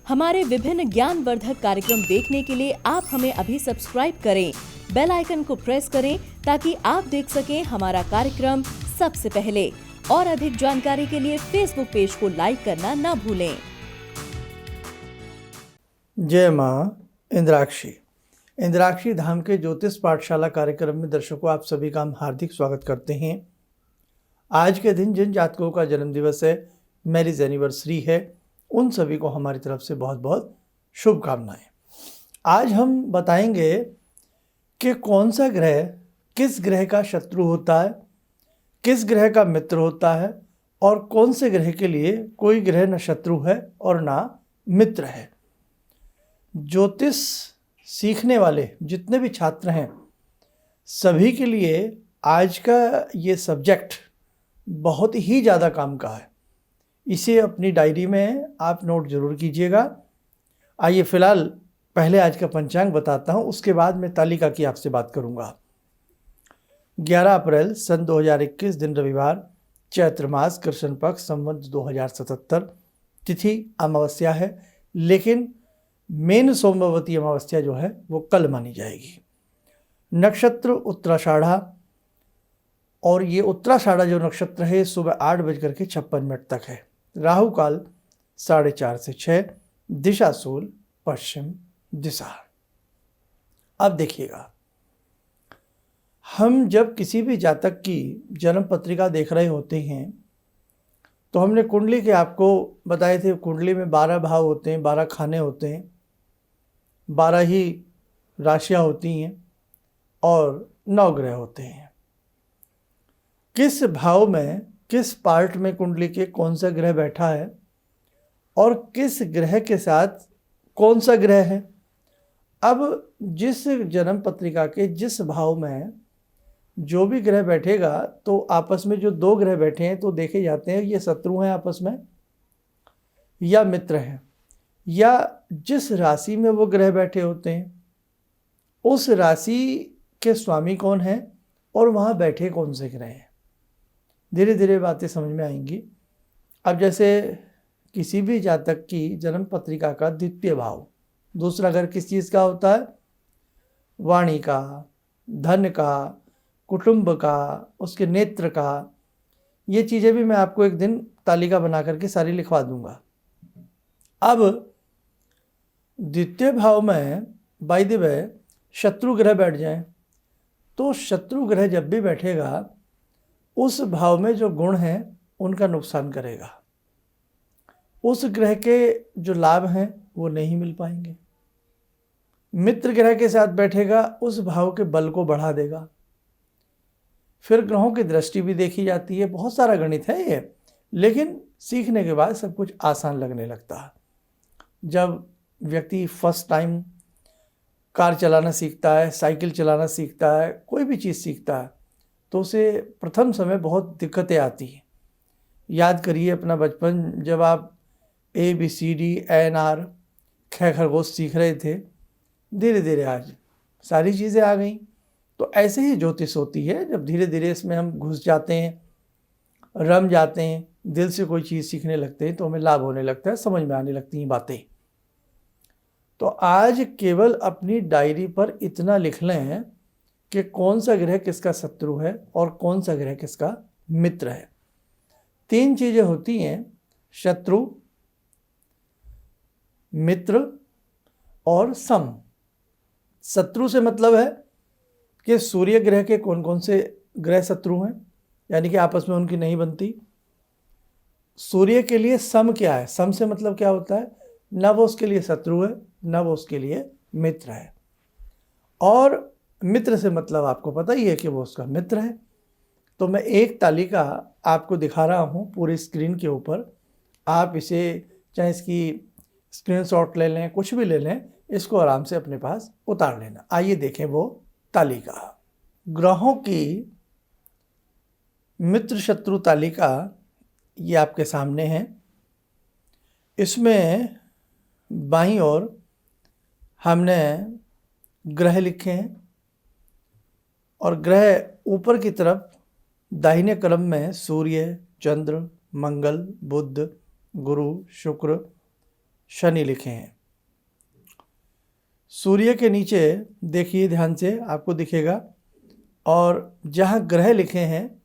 हमारे विभिन्न ज्ञानवर्धक कार्यक्रम देखने के लिए आप हमें अभी सब्सक्राइब करें, बेल आइकन को प्रेस करें ताकि आप देख सकें हमारा कार्यक्रम सबसे पहले। और अधिक जानकारी के लिए फेसबुक पेज को लाइक करना ना भूलें। जय माँ इंद्राक्षी धाम के ज्योतिष पाठशाला कार्यक्रम में दर्शकों आप सभी का हम हार्दिक स्वागत करते हैं। आज के दिन जिन जातकों का जन्म दिवस है, मैरिज एनिवर्सरी है, उन सभी को हमारी तरफ से बहुत बहुत शुभकामनाएं। आज हम बताएंगे कि कौन सा ग्रह किस ग्रह का शत्रु होता है, किस ग्रह का मित्र होता है और कौन से ग्रह के लिए कोई ग्रह न शत्रु है और ना मित्र है। ज्योतिष सीखने वाले जितने भी छात्र हैं सभी के लिए आज का ये सब्जेक्ट बहुत ही ज़्यादा काम का है। इसे अपनी डायरी में आप नोट जरूर कीजिएगा। आइए फिलहाल पहले आज का पंचांग बताता हूँ, उसके बाद मैं तालिका की आपसे बात करूँगा। 11 अप्रैल सन 2021 दिन रविवार, चैत्र मास, कृष्ण पक्ष, संवत 2077, तिथि अमावस्या है, लेकिन मेन सोमवती अमावस्या जो है वो कल मानी जाएगी। नक्षत्र उत्तराषाढ़ा, और ये उत्तराषाढ़ा जो नक्षत्र है सुबह 8:56 तक है। राहु काल 4:30 से 6, दिशा सूल पश्चिम दिशा। अब देखिएगा, हम जब किसी भी जातक की जन्म पत्रिका देख रहे होते हैं तो हमने कुंडली के आपको बताए थे, कुंडली में 12 भाव होते हैं, 12 खाने होते हैं, 12 ही राशियां होती हैं और 9 ग्रह होते हैं। किस भाव में, किस पार्ट में कुंडली के कौन सा ग्रह बैठा है और किस ग्रह के साथ कौन सा ग्रह है। अब जिस जन्म पत्रिका के जिस भाव में जो भी ग्रह बैठेगा तो आपस में जो 2 ग्रह बैठे हैं तो देखे जाते हैं ये शत्रु हैं आपस में या मित्र हैं, या जिस राशि में वो ग्रह बैठे होते हैं उस राशि के स्वामी कौन है और वहाँ बैठे कौन से ग्रह हैं। धीरे धीरे बातें समझ में आएंगी। अब जैसे किसी भी जातक की जन्म पत्रिका का द्वितीय भाव, दूसरा घर किस चीज़ का होता है? वाणी का, धन का, कुटुंब का, उसके नेत्र का। ये चीज़ें भी मैं आपको एक दिन तालिका बना करके सारी लिखवा दूंगा। अब द्वितीय भाव में बाय द वे शत्रु ग्रह बैठ जाए तो शत्रु ग्रह जब भी बैठेगा उस भाव में जो गुण हैं उनका नुकसान करेगा। उस ग्रह के जो लाभ हैं वो नहीं मिल पाएंगे। मित्र ग्रह के साथ बैठेगा, उस भाव के बल को बढ़ा देगा। फिर ग्रहों की दृष्टि भी देखी जाती है। बहुत सारा गणित है ये, लेकिन सीखने के बाद सब कुछ आसान लगने लगता है। जब व्यक्ति फर्स्ट टाइम कार चलाना सीखता है, साइकिल चलाना सीखता है, कोई भी चीज़ सीखता है तो उसे प्रथम समय बहुत दिक्कतें आती हैं। याद करिए अपना बचपन, जब आप ABCD ख खरगोश सीख रहे थे, धीरे धीरे आज सारी चीज़ें आ गई। तो ऐसे ही ज्योतिष होती है, जब धीरे धीरे इसमें हम घुस जाते हैं, रम जाते हैं, दिल से कोई चीज़ सीखने लगते हैं तो हमें लाभ होने लगता है, समझ में आने लगती हैं बातें। तो आज केवल अपनी डायरी पर इतना लिख लें कि कौन सा ग्रह किसका शत्रु है और कौन सा ग्रह किसका मित्र है। 3 चीज़ें होती हैं, शत्रु, मित्र और सम। शत्रु से मतलब है कि सूर्य ग्रह के कौन कौन से ग्रह शत्रु हैं, यानी कि आपस में उनकी नहीं बनती। सूर्य के लिए सम क्या है? सम से मतलब क्या होता है? न वो उसके लिए शत्रु है न वो उसके लिए मित्र है। और मित्र से मतलब आपको पता ही है कि वो उसका मित्र है। तो मैं एक तालिका आपको दिखा रहा हूँ पूरी स्क्रीन के ऊपर। आप इसे चाहे इसकी स्क्रीनशॉट ले लें, कुछ भी ले लें, इसको आराम से अपने पास उतार लेना। आइए देखें वो तालिका। ग्रहों की मित्र शत्रु तालिका ये आपके सामने है। इसमें बाईं ओर हमने ग्रह लिखे हैं और ग्रह ऊपर की तरफ दाहिने क्रम में सूर्य, चंद्र, मंगल, बुध, गुरु, शुक्र, शनि लिखे हैं। सूर्य के नीचे देखिए ध्यान से, आपको दिखेगा, और जहाँ ग्रह लिखे हैं,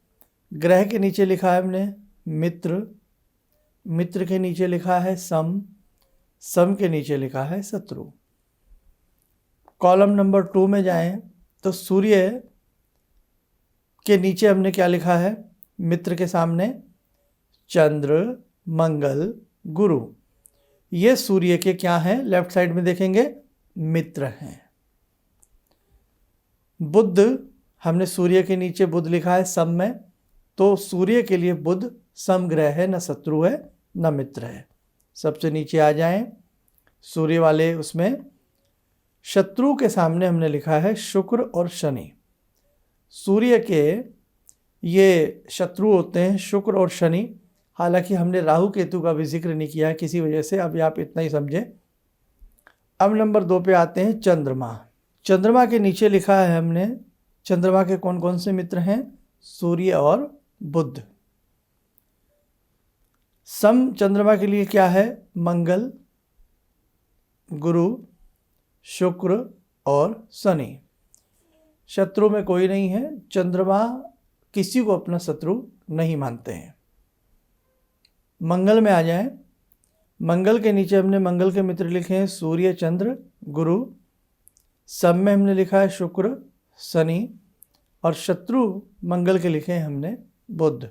ग्रह के नीचे लिखा है हमने मित्र, मित्र के नीचे लिखा है सम, सम के नीचे लिखा है शत्रु। कॉलम नंबर 2 में जाएं तो सूर्य के नीचे हमने क्या लिखा है, मित्र के सामने चंद्र, मंगल, गुरु। ये सूर्य के क्या हैं, लेफ्ट साइड में देखेंगे मित्र हैं। बुध, हमने सूर्य के नीचे बुध लिखा है सम में, तो सूर्य के लिए बुध सम ग्रह है, न शत्रु है न मित्र है। सबसे नीचे आ जाएं, सूर्य वाले उसमें शत्रु के सामने हमने लिखा है शुक्र और शनि। सूर्य के ये शत्रु होते हैं शुक्र और शनि। हालांकि हमने राहु केतु का भी जिक्र नहीं किया है किसी वजह से, अभी आप इतना ही समझें। अब नंबर 2 पे आते हैं चंद्रमा। चंद्रमा के नीचे लिखा है हमने, चंद्रमा के कौन कौन से मित्र हैं, सूर्य और बुध। सम चंद्रमा के लिए क्या है, मंगल, गुरु, शुक्र और शनि। शत्रु में कोई नहीं है, चंद्रमा किसी को अपना शत्रु नहीं मानते हैं। मंगल में आ जाएं, मंगल के नीचे हमने मंगल के मित्र लिखे हैं सूर्य, चंद्र, गुरु। सब में हमने लिखा है शुक्र, शनि, और शत्रु मंगल के लिखे हैं हमने बुध।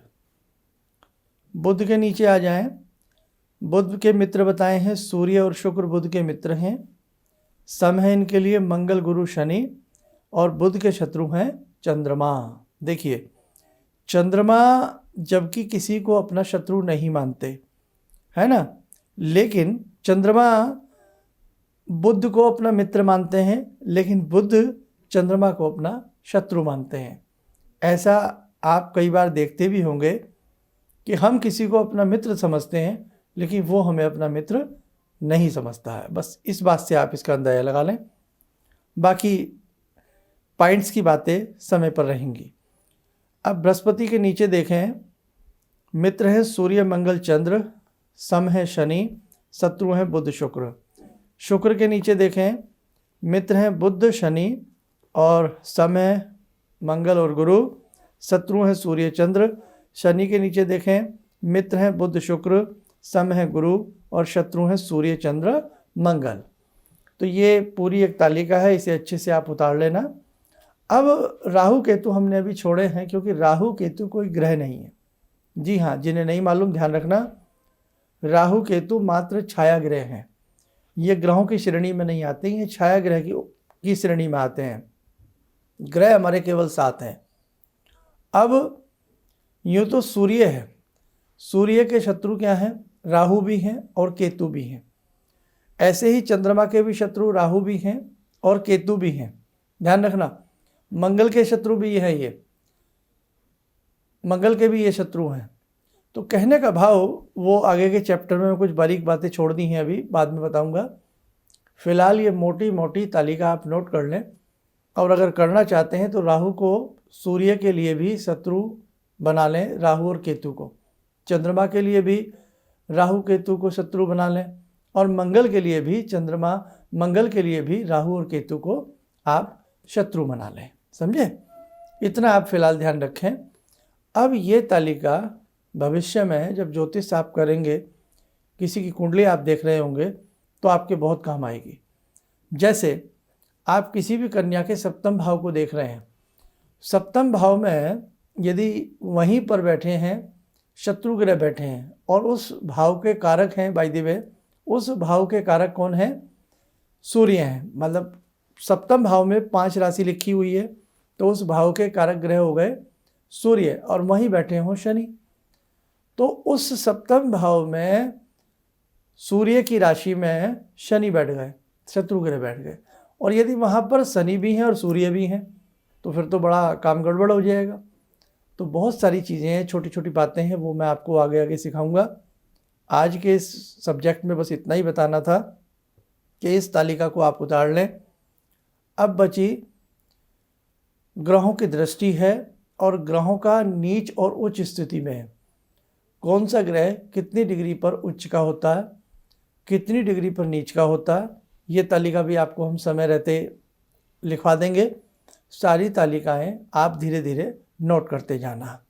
बुध के नीचे आ जाएं, बुध के मित्र बताए हैं सूर्य और शुक्र बुध के मित्र हैं। सम है इनके लिए मंगल, गुरु, शनि, और बुध के शत्रु हैं चंद्रमा। देखिए, चंद्रमा जबकि किसी को अपना शत्रु नहीं मानते, है ना, लेकिन चंद्रमा बुध को अपना मित्र मानते हैं, लेकिन बुध चंद्रमा को अपना शत्रु मानते हैं। ऐसा आप कई बार देखते भी होंगे कि हम किसी को अपना मित्र समझते हैं, लेकिन वो हमें अपना मित्र नहीं समझता है। बस इस बात से आप इसका अंदाजा लगा लें, बाकी पॉइंट्स की बातें समय पर रहेंगी। अब बृहस्पति के नीचे देखें, मित्र हैं सूर्य, मंगल, चंद्र, सम है शनि, शत्रु हैं बुध, शुक्र। शुक्र के नीचे देखें, मित्र हैं बुध, शनि, और सम है मंगल और गुरु, शत्रु हैं सूर्य, चंद्र। शनि के नीचे देखें, मित्र हैं बुध, शुक्र, सम है गुरु, और शत्रु हैं सूर्य, चंद्र, मंगल। तो ये पूरी एक तालिका है, इसे अच्छे से आप उतार लेना। अब राहु केतु हमने अभी छोड़े हैं, क्योंकि राहु केतु कोई ग्रह नहीं है। जी हाँ, जिन्हें नहीं मालूम ध्यान रखना, राहु केतु मात्र छाया ग्रह हैं। ये ग्रहों की श्रेणी में नहीं आते, ये छाया ग्रह की श्रेणी में आते हैं। ग्रह हमारे केवल 7 हैं। अब यूँ तो सूर्य है, सूर्य के शत्रु क्या हैं, राहु भी हैं और केतु भी हैं। ऐसे ही चंद्रमा के भी शत्रु राहु भी हैं और केतु भी हैं। ध्यान रखना, मंगल के शत्रु भी है, ये मंगल के भी ये शत्रु हैं। तो कहने का भाव, वो आगे के चैप्टर में कुछ बारीक बातें छोड़ दी हैं, अभी बाद में बताऊंगा। फिलहाल ये मोटी मोटी तालिका आप नोट कर लें, और अगर करना चाहते हैं तो राहु को सूर्य के लिए भी शत्रु बना लें, राहु और केतु को। चंद्रमा के लिए भी राहु केतु को शत्रु बना लें, और मंगल के लिए भी मंगल के लिए भी राहु और केतु को आप शत्रु बना लें। समझे? इतना आप फिलहाल ध्यान रखें। अब ये तालिका भविष्य में जब ज्योतिष आप करेंगे, किसी की कुंडली आप देख रहे होंगे, तो आपके बहुत काम आएगी। जैसे आप किसी भी कन्या के सप्तम भाव को देख रहे हैं, सप्तम भाव में यदि वहीं पर बैठे हैं शत्रु ग्रह बैठे हैं, और उस भाव के कारक हैं, बाय द वे उस भाव के कारक कौन है, सूर्य हैं। मतलब सप्तम भाव में 5 राशि लिखी हुई है, तो उस भाव के कारक ग्रह हो गए सूर्य, और वहीं बैठे हों शनि। तो उस सप्तम भाव में सूर्य की राशि में शनि बैठ गए, शत्रु ग्रह बैठ गए, और यदि वहाँ पर शनि भी हैं और सूर्य भी हैं, तो फिर तो बड़ा काम गड़बड़ हो जाएगा। तो बहुत सारी चीज़ें हैं, छोटी छोटी बातें हैं, वो मैं आपको आगे आगे सिखाऊंगा। आज के इस सब्जेक्ट में बस इतना ही बताना था कि इस तालिका को आप उतार लें। अब बची ग्रहों की दृष्टि है, और ग्रहों का नीच और उच्च स्थिति में है। कौन सा ग्रह कितनी डिग्री पर उच्च का होता है, कितनी डिग्री पर नीच का होता है, ये तालिका भी आपको हम समय रहते लिखवा देंगे। सारी तालिकाएं आप धीरे धीरे नोट करते जाना।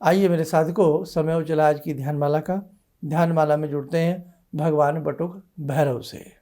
आइए मेरे साथियों, समय हो चला आज की ध्यानमाला का। ध्यानमाला में जुड़ते हैं भगवान बटुक भैरव से।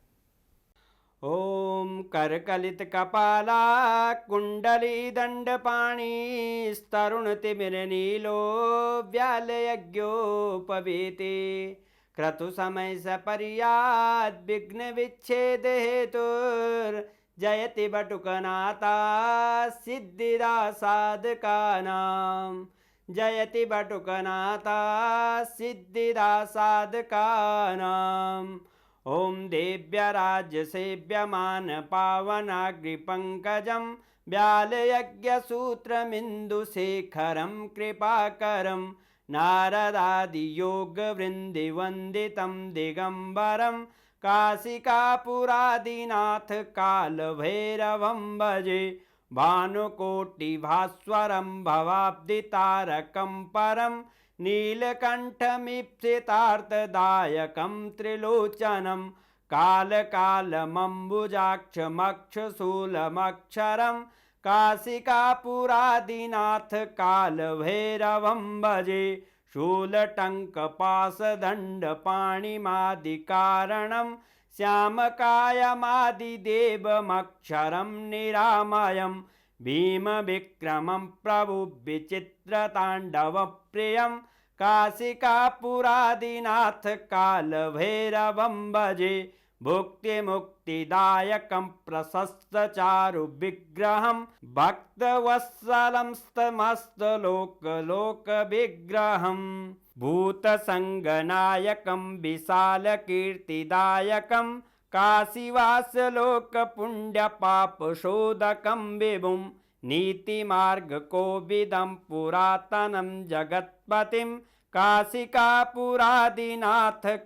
ओम करकलित कपाला कुंडली दंडपाणी स्तरुण तिमिर नीलो व्याल यज्ञोपवीते क्रतु समय सपर्याद विघ्न विच्छेद हेतुर जयति बटुकनाथा सिद्धिदा साधकानां जयति बटुकनाथा सिद्धिदा साधकानां। ओम देव्य राज्य सेव्यमान पावनाग्रिपंकजं व्यालयज्ञसूत्रमिन्दुशेखरं कृपाकरं नारदादियोगवृन्दिवन्दितं दिगम्बरं काशिकापुरादिनाथ कालभैरवं भजे भानुकोटिभास्वरं भवाब्दितारकं परं नीलकण्ठमीप्सितार्थदायकं त्रिलोचनं कालकालमम्बुजाक्षमक्षशूलमक्षरं काशिकापुरादिनाथ कालभैरवं भजे शूलटङ्कपाशदण्डपाणिमादिकारणं श्यामकायमादिदेवमक्षरं निरामयं भीमविक्रमं प्रभुविचित्रताण्डवप्रियं काशिकापुरादिनाथ कालभैरवं भजे भुक्तिमुक्तिदायकं प्रशस्तचारुविग्रहं भक्तवत्सलं स्तमस्तलोकलोकविग्रहं भूतसङ्गनायकं विशालकीर्तिदायकं काशीवासलोकपुण्यपापशोधकं विभुं नीतिमार्गकोविदं पुरातनं जगत्पतिं काशिकापुरादिनाथ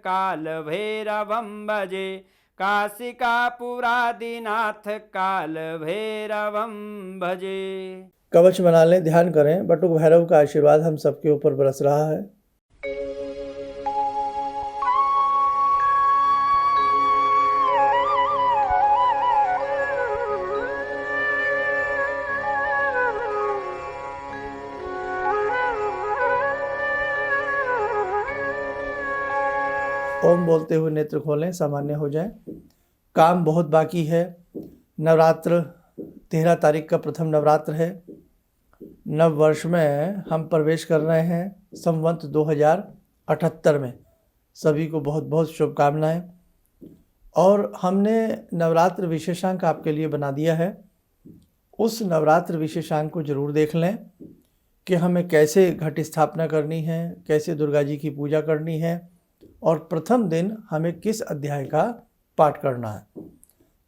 कालभैरवं भजे काशिकापुरादिनाथ कालभैरवं भजे। कवच बना लें, ध्यान करें। बटुक भैरव का आशीर्वाद हम सबके ऊपर बरस रहा है। ओम बोलते हुए नेत्र खोलें, सामान्य हो जाएं। काम बहुत बाकी है। नवरात्र 13 तारीख का प्रथम नवरात्र है। नव वर्ष में हम प्रवेश कर रहे हैं संवत 2078 में। सभी को बहुत बहुत शुभकामनाएं। और हमने नवरात्र विशेषांक आपके लिए बना दिया है। उस नवरात्र विशेषांक को जरूर देख लें कि हमें कैसे घट स्थापना करनी है, कैसे दुर्गा जी की पूजा करनी है और प्रथम दिन हमें किस अध्याय का पाठ करना है।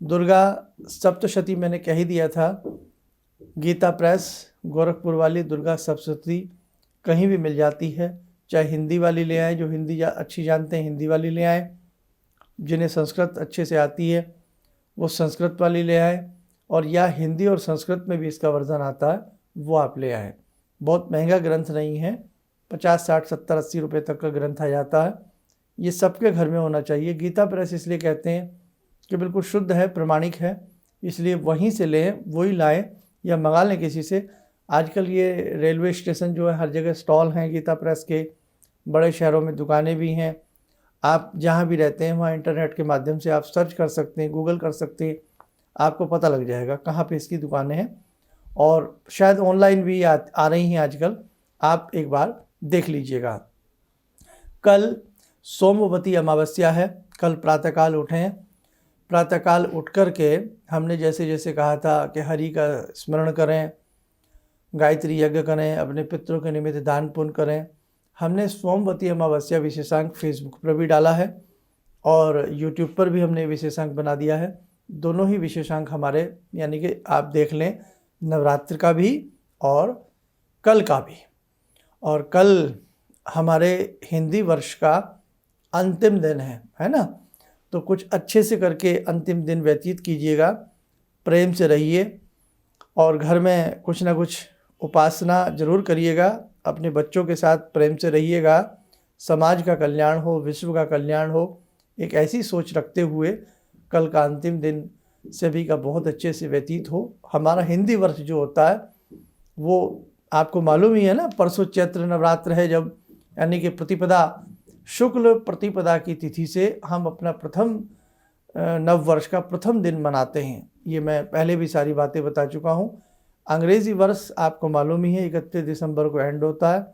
दुर्गा सप्तशती मैंने कह ही दिया था। गीता प्रेस गोरखपुर वाली दुर्गा सप्तशती कहीं भी मिल जाती है। चाहे हिंदी वाली ले आए, जो हिंदी अच्छी जानते हैं हिंदी वाली ले आए, जिन्हें संस्कृत अच्छे से आती है वो संस्कृत वाली ले आए, और या हिंदी और संस्कृत में भी इसका वर्जन आता है वो आप ले आए। बहुत महंगा ग्रंथ नहीं है, 50, 60, 70, 80 रुपये तक का ग्रंथ आ जाता है। ये सबके घर में होना चाहिए। गीता प्रेस इसलिए कहते हैं कि बिल्कुल शुद्ध है, प्रमाणिक है, इसलिए वहीं से लें, वही लाएं या मंगा लें किसी से। आजकल ये रेलवे स्टेशन जो है हर जगह स्टॉल हैं गीता प्रेस के, बड़े शहरों में दुकानें भी हैं। आप जहाँ भी रहते हैं वहाँ इंटरनेट के माध्यम से आप सर्च कर सकते हैं, गूगल कर सकते हैं, आपको पता लग जाएगा कहाँ पे इसकी दुकानें हैं। और शायद ऑनलाइन भी आ रही हैं आजकल, आप एक बार देख लीजिएगा। कल सोमवती अमावस्या है। कल प्रातःकाल उठें। प्रातःकाल उठ कर के हमने जैसे जैसे कहा था कि हरि का स्मरण करें, गायत्री यज्ञ करें, अपने पितरों के निमित्त दान पुण्य करें। हमने सोमवती अमावस्या विशेषांक फेसबुक पर भी डाला है और यूट्यूब पर भी हमने विशेषांक बना दिया है। दोनों ही विशेषांक हमारे, यानी कि आप देख लें, नवरात्र का भी और कल का भी। और कल हमारे हिंदी वर्ष का अंतिम दिन है ना। तो कुछ अच्छे से करके अंतिम दिन व्यतीत कीजिएगा, प्रेम से रहिए और घर में कुछ ना कुछ उपासना जरूर करिएगा। अपने बच्चों के साथ प्रेम से रहिएगा। समाज का कल्याण हो, विश्व का कल्याण हो, एक ऐसी सोच रखते हुए कल का अंतिम दिन सभी का बहुत अच्छे से व्यतीत हो। हमारा हिंदी वर्ष जो होता है वो आपको मालूम ही है ना, परसों चैत्र नवरात्र है जब, यानी कि प्रतिपदा, शुक्ल प्रतिपदा की तिथि से हम अपना प्रथम नव वर्ष का प्रथम दिन मनाते हैं। ये मैं पहले भी सारी बातें बता चुका हूँ। अंग्रेज़ी वर्ष आपको मालूम ही है 31 दिसंबर को एंड होता है।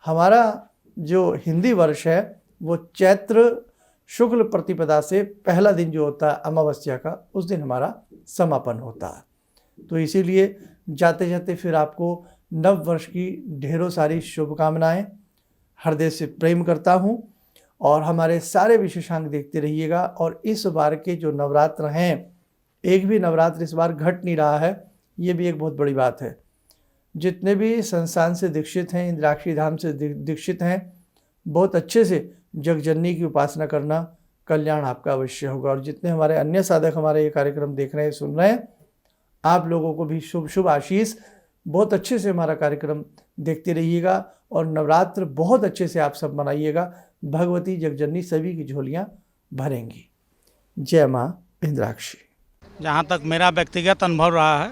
हमारा जो हिंदी वर्ष है वो चैत्र शुक्ल प्रतिपदा से पहला दिन जो होता है अमावस्या का, उस दिन हमारा समापन होता है। तो इसीलिए जाते जाते फिर आपको नव वर्ष की ढेरों सारी शुभकामनाएं हृदय से प्रेम करता हूं, और हमारे सारे विशेषांक देखते रहिएगा। और इस बार के जो नवरात्र हैं, एक भी नवरात्र इस बार घट नहीं रहा है, ये भी एक बहुत बड़ी बात है। जितने भी संस्थान से दीक्षित हैं, इंद्राक्षी धाम से दीक्षित हैं, बहुत अच्छे से जगजननी की उपासना करना, कल्याण आपका अवश्य होगा। और जितने हमारे अन्य साधक हमारे ये कार्यक्रम देख रहे हैं, सुन रहे हैं, आप लोगों को भी शुभ शुभ आशीष। बहुत अच्छे से हमारा कार्यक्रम देखते रहिएगा और नवरात्र बहुत अच्छे से आप सब मनाइएगा। भगवती जगजननी सभी की झोलियाँ भरेंगी। जय माँ इंद्राक्षी। जहाँ तक मेरा व्यक्तिगत अनुभव रहा है,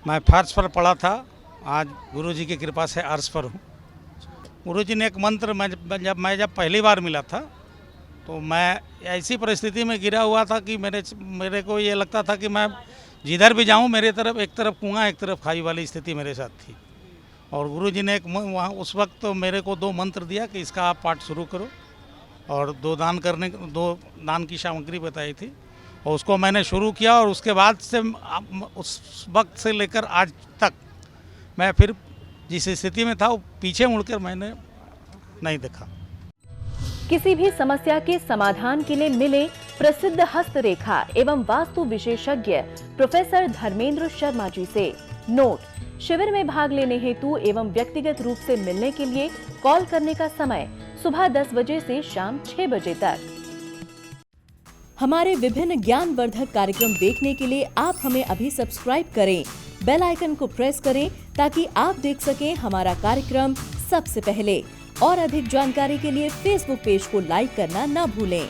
मैं फर्श पर पड़ा था, आज गुरुजी की कृपा से अर्श पर हूँ। गुरुजी ने एक मंत्र जब पहली बार मिला था तो मैं ऐसी परिस्थिति में गिरा हुआ था कि मेरे को ये लगता था कि मैं जिधर भी जाऊँ मेरे तरफ एक तरफ कुआं एक तरफ खाई वाली स्थिति मेरे साथ थी। और गुरुजी ने वहाँ उस वक्त तो मेरे को 2 मंत्र दिया कि इसका आप पाठ शुरू करो, और 2 दान की सामग्री बताई थी, और उसको मैंने शुरू किया। और उसके बाद से उस वक्त से लेकर आज तक मैं फिर जिस स्थिति में था वो पीछे मुड़कर मैंने नहीं देखा। किसी भी समस्या के समाधान के लिए मिले प्रसिद्ध हस्तरेखा एवं वास्तु विशेषज्ञ प्रोफेसर धर्मेंद्र शर्मा जी से। नोट: शिविर में भाग लेने हेतु एवं व्यक्तिगत रूप से मिलने के लिए कॉल करने का समय सुबह 10 बजे से शाम 6 बजे तक। हमारे विभिन्न ज्ञानवर्धक कार्यक्रम देखने के लिए आप हमें अभी सब्सक्राइब करें, बेल आइकन को प्रेस करें ताकि आप देख सकें हमारा कार्यक्रम सबसे पहले। और अधिक जानकारी के लिए फेसबुक पेज को लाइक करना न भूलें।